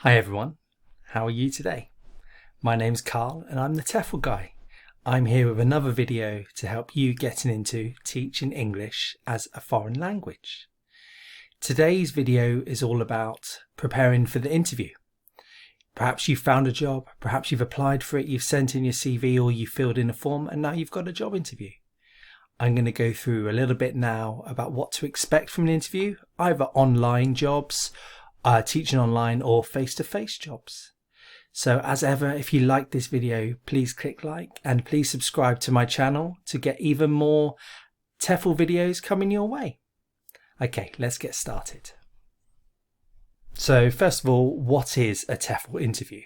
Hi everyone, how are you today? My name's Carl and I'm the TEFL guy. I'm here with another video to help you getting into teaching English as a foreign language. Today's video is all about preparing for the interview. Perhaps you've found a job, perhaps you've applied for it, you've sent in your CV or you filled in a form and now you've got a job interview. I'm going to go through a little bit now about what to expect from an interview, either online jobs, teaching online or face-to-face jobs. So as ever, if you like this video, please click like and please subscribe to my channel to get even more TEFL videos coming your way. Okay, let's get started. So first of all, what is a TEFL interview?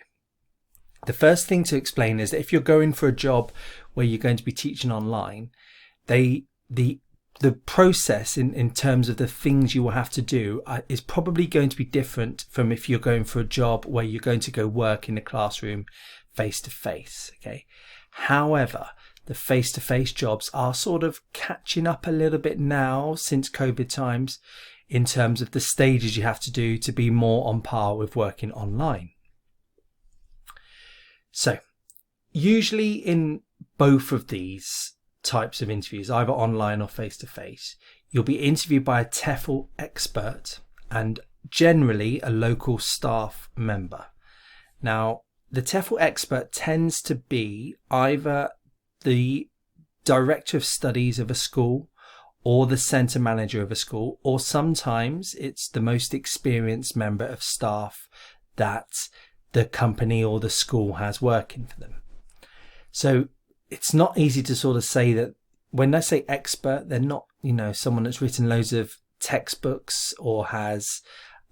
The first thing to explain is that if you're going for a job where you're going to be teaching online, the process in terms of the things you will have to do is probably going to be different from if you're going for a job where you're going to go work in a classroom face to face. Okay. However, the face to face jobs are sort of catching up a little bit now since COVID times in terms of the stages you have to do to be more on par with working online. So usually in both of these types of interviews, either online or face-to-face, you'll be interviewed by a TEFL expert and generally a local staff member. Now, the TEFL expert tends to be either the director of studies of a school or the centre manager of a school, or sometimes it's the most experienced member of staff that the company or the school has working for them. So it's not easy to sort of say that when I say expert, they're not, someone that's written loads of textbooks or has,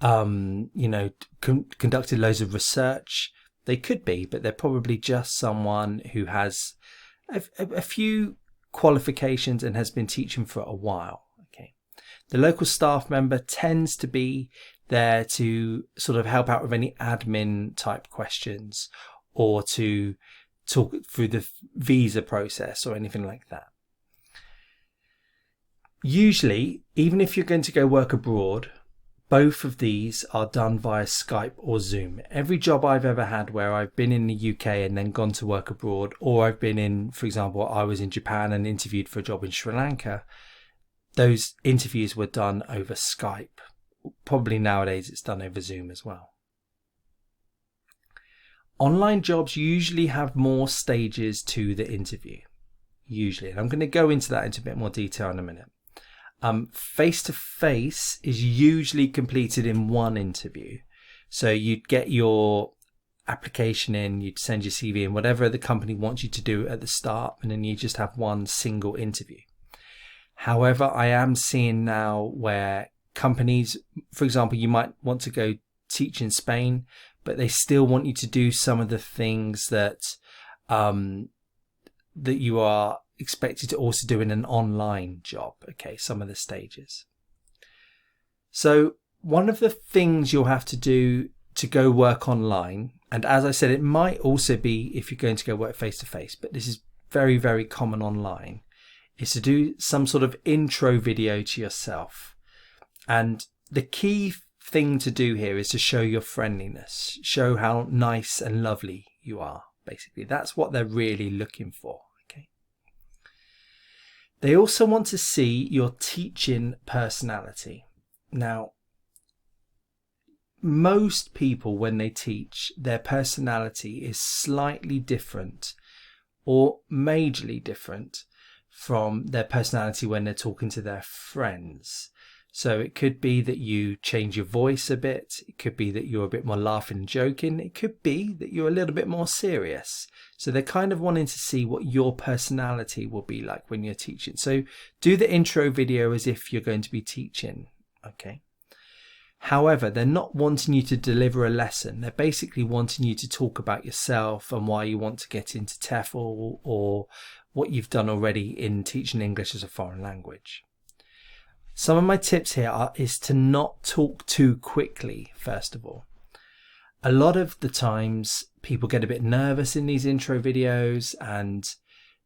conducted loads of research. They could be, but they're probably just someone who has a few qualifications and has been teaching for a while. Okay. The local staff member tends to be there to sort of help out with any admin type questions or to talk through the visa process or anything like that. Usually, even if you're going to go work abroad, both of these are done via Skype or Zoom. Every job I've ever had where I've been in the UK and then gone to work abroad, or I've been in, for example, I was in Japan and interviewed for a job in Sri Lanka, those interviews were done over Skype. Probably nowadays it's done over Zoom as well. Online jobs usually have more stages to the interview, usually. And I'm going to go into that into a bit more detail in a minute. Face-to-face is usually completed in one interview. So you'd get your application in, you'd send your CV in, whatever the company wants you to do at the start, and then you just have one single interview. However, I am seeing now where companies, for example, you might want to go teach in Spain, but they still want you to do some of the things that that you are expected to also do in an online job. Okay, some of the stages. So one of the things you'll have to do to go work online, and as I said, it might also be if you're going to go work face to face, but this is very, very common online, is to do some sort of intro video to yourself. And the key thing to do here is to show your friendliness, show how nice and lovely you are. Basically, that's what they're really looking for. Okay. They also want to see your teaching personality. Now, most people, when they teach, their personality is slightly different or majorly different from their personality when they're talking to their friends. So it could be that you change your voice a bit. It could be that you're a bit more laughing and joking. It could be that you're a little bit more serious. So they're kind of wanting to see what your personality will be like when you're teaching. So do the intro video as if you're going to be teaching. Okay. However, they're not wanting you to deliver a lesson. They're basically wanting you to talk about yourself and why you want to get into TEFL or what you've done already in teaching English as a foreign language. Some of my tips here is to not talk too quickly, first of all. A lot of the times people get a bit nervous in these intro videos and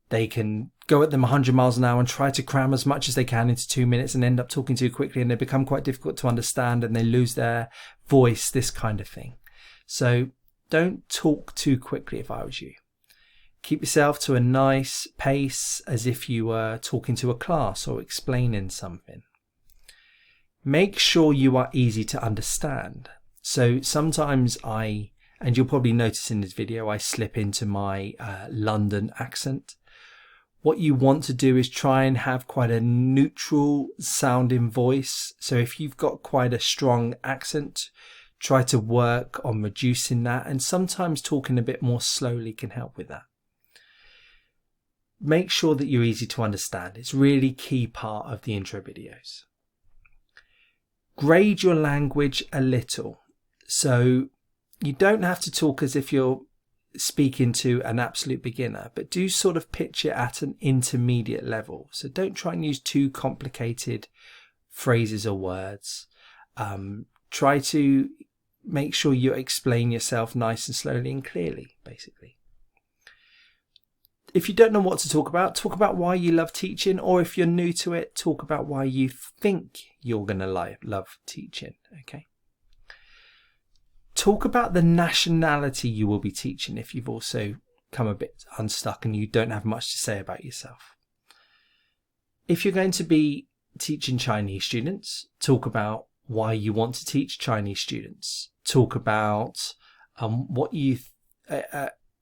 they can go at them 100 miles an hour and try to cram as much as they can into 2 minutes and end up talking too quickly, and they become quite difficult to understand and they lose their voice, this kind of thing. So don't talk too quickly if I was you. Keep yourself to a nice pace as if you were talking to a class or explaining something. Make sure you are easy to understand. So sometimes and you'll probably notice in this video, I slip into my London accent. What you want to do is try and have quite a neutral sounding voice. So if you've got quite a strong accent, try to work on reducing that. And sometimes talking a bit more slowly can help with that. Make sure that you're easy to understand. It's really key part of the intro videos. Grade your language a little. So you don't have to talk as if you're speaking to an absolute beginner, but do sort of pitch it at an intermediate level. So don't try and use too complicated phrases or words. Try to make sure you explain yourself nice and slowly and clearly, basically. If you don't know what to talk about why you love teaching, or if you're new to it, talk about why you think you're going to love teaching, okay? Talk about the nationality you will be teaching if you've also come a bit unstuck and you don't have much to say about yourself. If you're going to be teaching Chinese students, talk about why you want to teach Chinese students. Talk about what you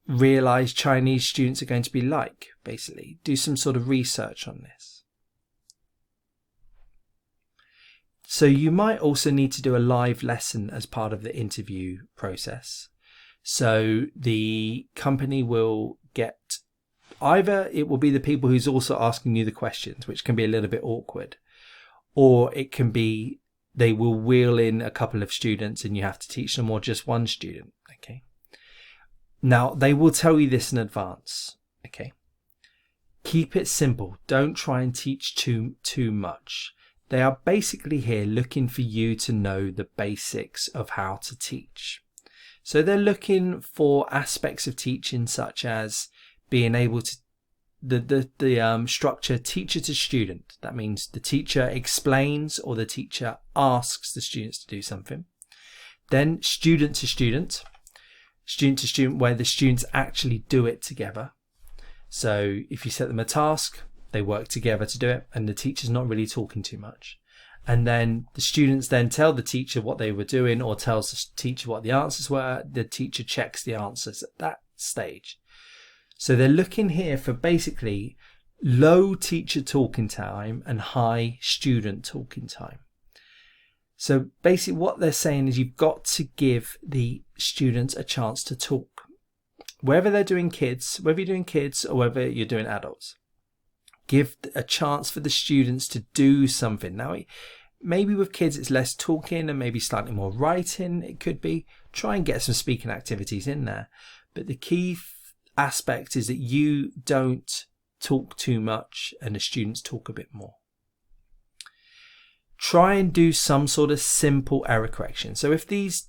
realize Chinese students are going to be like, basically. Do some sort of research on this. So you might also need to do a live lesson as part of the interview process. So the company will get, either it will be the people who's also asking you the questions, which can be a little bit awkward, or it can be they will wheel in a couple of students and you have to teach them, or just one student. Okay. Now they will tell you this in advance. Okay. Keep it simple. Don't try and teach too much. They are basically here looking for you to know the basics of how to teach. So they're looking for aspects of teaching such as being able to, the structure teacher to student. That means the teacher explains or the teacher asks the students to do something. Then student to student where the students actually do it together. So if you set them a task, they work together to do it, and the teacher's not really talking too much. And then the students then tell the teacher what they were doing, or tells the teacher what the answers were. The teacher checks the answers at that stage. So they're looking here for basically low teacher talking time and high student talking time. So basically what they're saying is you've got to give the students a chance to talk. Whether you're doing kids or whether you're doing adults. Give a chance for the students to do something. Now, maybe with kids it's less talking and maybe slightly more writing. It could be. Try and get some speaking activities in there. But the key aspect is that you don't talk too much and the students talk a bit more. Try and do some sort of simple error correction. So if these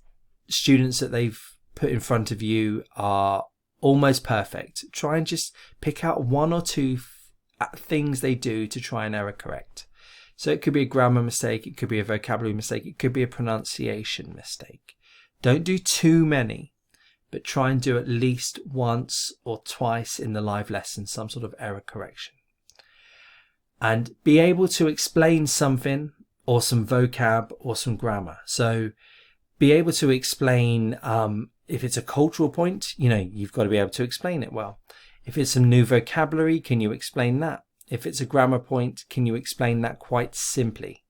students that they've put in front of you are almost perfect, try and just pick out one or two things they do to try and error correct. So it could be a grammar mistake, it could be a vocabulary mistake, it could be a pronunciation mistake. Don't do too many, but try and do at least once or twice in the live lesson some sort of error correction. And be able to explain something or some vocab or some grammar. So be able to explain, if it's a cultural point, you've got to be able to explain it well. If it's some new vocabulary, can you explain that? If it's a grammar point, can you explain that quite simply?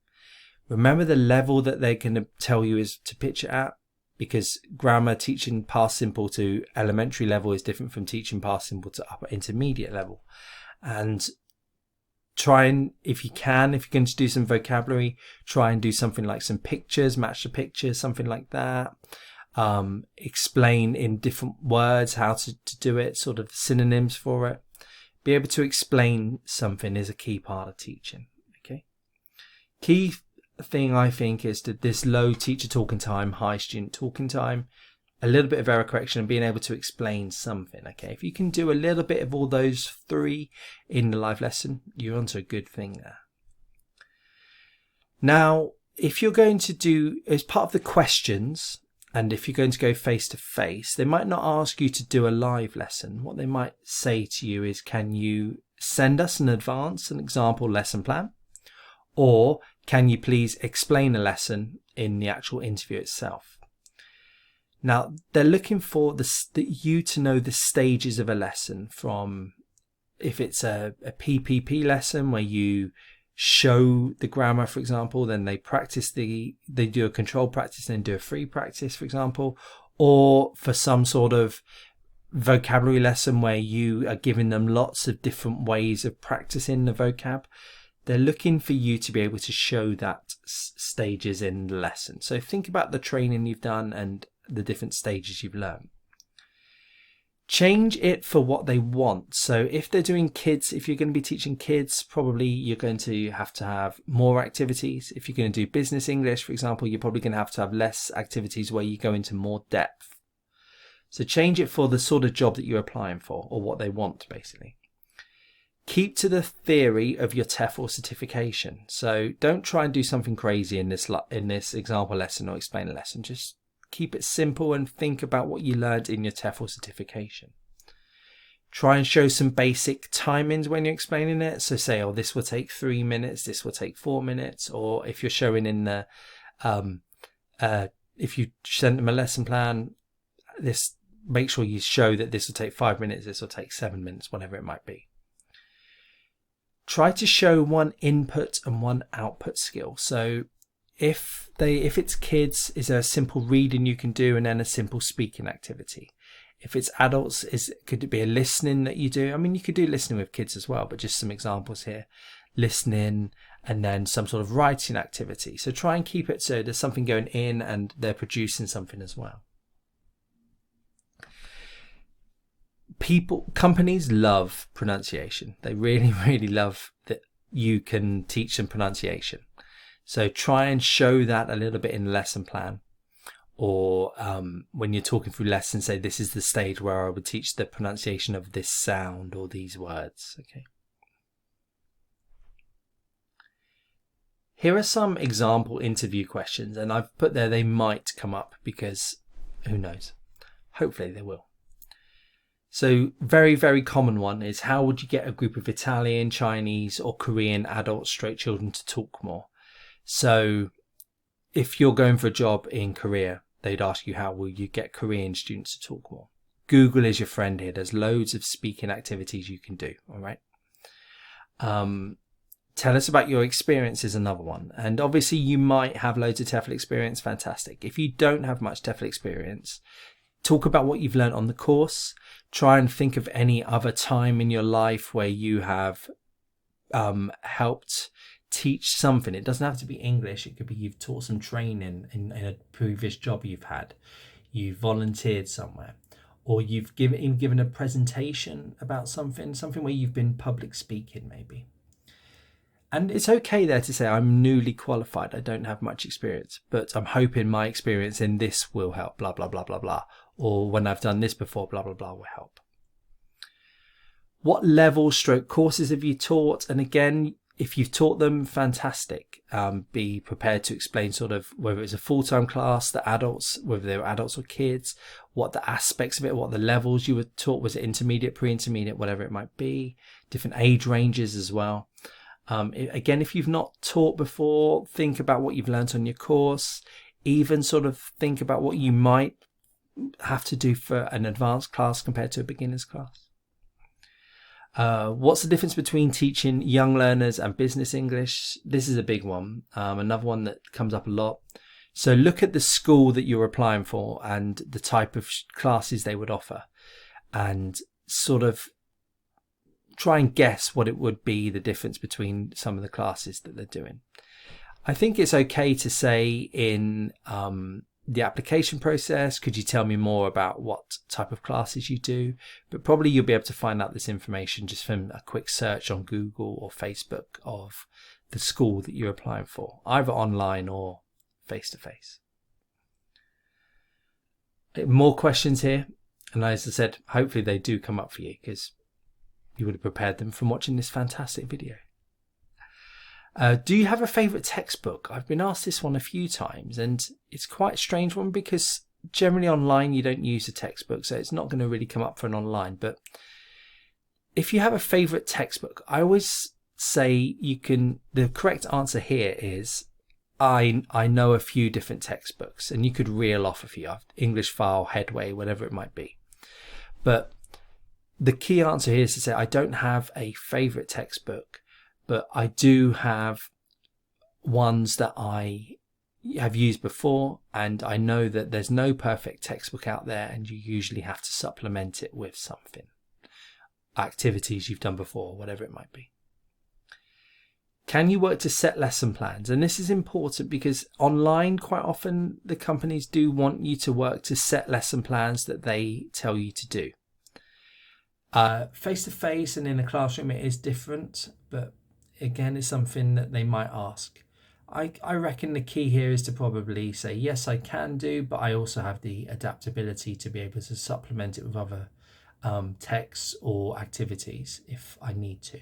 Remember the level that they're going to tell you is to pitch it at, because grammar teaching past simple to elementary level is different from teaching past simple to upper intermediate level. And try and, if you're going to do some vocabulary, try and do something like some pictures, match the pictures, something like that. Explain in different words how to do it, sort of synonyms for it. Be able to explain something is a key part of teaching. Okay. Key thing I think is that this low teacher talking time, high student talking time, a little bit of error correction, and being able to explain something. Okay. If you can do a little bit of all those three in the live lesson, you're onto a good thing there. Now, if you're going to do, as part of the questions, And if you're going to go face to face, they might not ask you to do a live lesson. What they might say to you is, can you send us in advance an example lesson plan? Or can you please explain a lesson in the actual interview itself? Now, they're looking for you to know the stages of a lesson, from if it's a PPP lesson where you show the grammar, for example, then they do a controlled practice and then do a free practice, for example, or for some sort of vocabulary lesson where you are giving them lots of different ways of practicing the vocab. They're looking for you to be able to show that stages in the lesson. So think about the training you've done and the different stages you've learned. Change it for what they want. So if they're doing kids, if you're going to be teaching kids, probably you're going to have more activities. If you're going to do business English, for example, you're probably going to have less activities where you go into more depth. So change it for the sort of job that you're applying for, or what they want, basically. Keep to the theory of your TEFL certification. So don't try and do something crazy in this example lesson or explainer lesson. Just keep it simple and think about what you learned in your TEFL certification. Try and show some basic timings when you're explaining it. So say, this will take 3 minutes, this will take 4 minutes. Or if you're showing in the, if you send them a lesson plan, make sure you show that this will take 5 minutes, this will take 7 minutes, whatever it might be. Try to show one input and one output skill. So if it's kids, is there a simple reading you can do and then a simple speaking activity? If it's adults, could it be a listening that you do? I mean, you could do listening with kids as well, but just some examples here. Listening and then some sort of writing activity. So try and keep it so there's something going in and they're producing something as well. Companies love pronunciation. They really, really love that you can teach them pronunciation. So try and show that a little bit in the lesson plan, or when you're talking through lessons, say this is the stage where I would teach the pronunciation of this sound or these words. Okay. Here are some example interview questions, and I've put there they might come up because who knows? Hopefully they will. So very, very common one is, how would you get a group of Italian, Chinese or Korean adults, straight children to talk more? So if you're going for a job in Korea, they'd ask you, how will you get Korean students to talk more? Google is your friend here. There's loads of speaking activities you can do. All right. Tell us about your experience is another one. And obviously you might have loads of TEFL experience. Fantastic. If you don't have much TEFL experience, talk about what you've learned on the course. Try and think of any other time in your life where you have helped teach something. It doesn't have to be English. It could be you've taught some training in a previous job you've had. You volunteered somewhere, or you've given a presentation about something where you've been public speaking maybe. And it's okay there to say, I'm newly qualified. I don't have much experience, but I'm hoping my experience in this will help, blah, blah, blah, blah, blah. Or when I've done this before, blah, blah, blah, will help. What level / courses have you taught? And again, if you've taught them, fantastic. Be prepared to explain sort of whether it's a full-time class, the adults, whether they were adults or kids, what the aspects of it, what the levels you were taught. Was it intermediate, pre-intermediate, whatever it might be, different age ranges as well. Again, if you've not taught before, think about what you've learned on your course. Even sort of think about what you might have to do for an advanced class compared to a beginner's class. What's the difference between teaching young learners and business English? This is a big one. Another one that comes up a lot. So look at the school that you're applying for and the type of classes they would offer, and sort of try and guess what it would be, the difference between some of the classes that they're doing. I think it's okay to say in the application process, could you tell me more about what type of classes you do? But probably you'll be able to find out this information just from a quick search on Google or Facebook of the school that you're applying for, either online or face-to-face. More questions here. And as I said, hopefully they do come up for you, because you would have prepared them from watching this fantastic video. Do you have a favourite textbook? I've been asked this one a few times, and it's quite a strange one because generally online you don't use a textbook, so it's not going to really come up for an online. But if you have a favorite textbook, I always say the correct answer here is I know a few different textbooks, and you could reel off a few, English File, Headway, whatever it might be. But the key answer here is to say I don't have a favorite textbook, but I do have ones that I have used before, and I know that there's no perfect textbook out there, and you usually have to supplement it with something, activities you've done before, whatever it might be. Can you work to set lesson plans? And this is important because online, quite often, the companies do want you to work to set lesson plans that they tell you to do. Face-to-face and in a classroom, it is different, but again, it's something that they might ask. I reckon the key here is to probably say, yes, I can do, but I also have the adaptability to be able to supplement it with other texts or activities if I need to.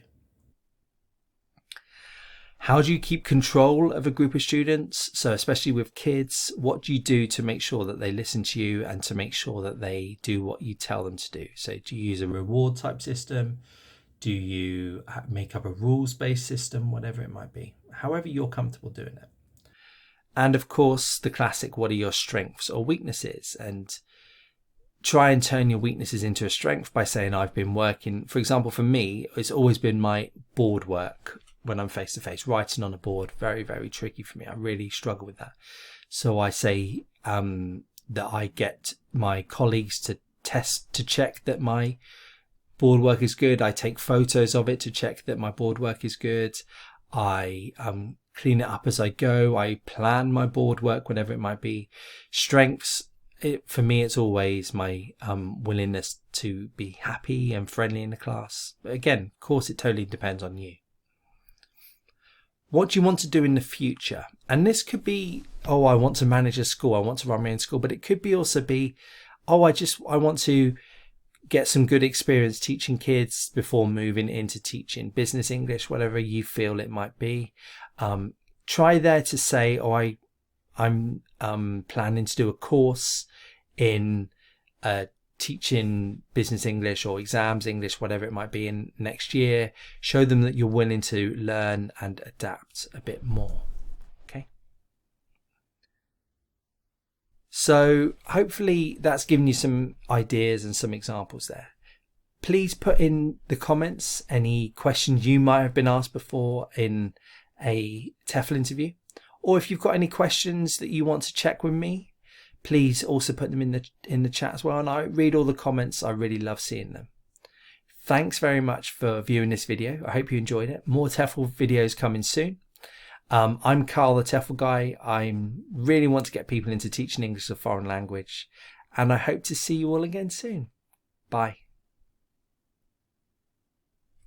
How do you keep control of a group of students? So especially with kids, what do you do to make sure that they listen to you and to make sure that they do what you tell them to do? So do you use a reward type system? Do you make up a rules-based system? Whatever it might be, however you're comfortable doing it. And of course, the classic, what are your strengths or weaknesses? And try and turn your weaknesses into a strength by saying, I've been working, for example, for me, it's always been my board work. When I'm face to face, writing on a board, very, very tricky for me. I really struggle with that. So I say that I get my colleagues to check that my board work is good. I take photos of it to check that my board work is good. I clean it up as I go. I plan my board work, whatever it might be. Strengths, for me, it's always my willingness to be happy and friendly in the class. But again, of course, it totally depends on you. What do you want to do in the future? And this could be, I want to manage a school. I want to run my own school. But it could be also be, I want to get some good experience teaching kids before moving into teaching business English, whatever you feel it might be. Try there to say, I'm planning to do a course in teaching business English or exams English, whatever it might be, in next year. Show them that you're willing to learn and adapt a bit more. Okay. So hopefully that's given you some ideas and some examples there. Please put in the comments any questions you might have been asked before in a TEFL interview, or if you've got any questions that you want to check with me, please also put them in the chat as well. And I read all the comments. I really love seeing them. Thanks very much for viewing this video. I hope you enjoyed it. More TEFL videos coming soon. I'm Carl, the TEFL guy. I really want to get people into teaching English as a foreign language, and I hope to see you all again soon. Bye.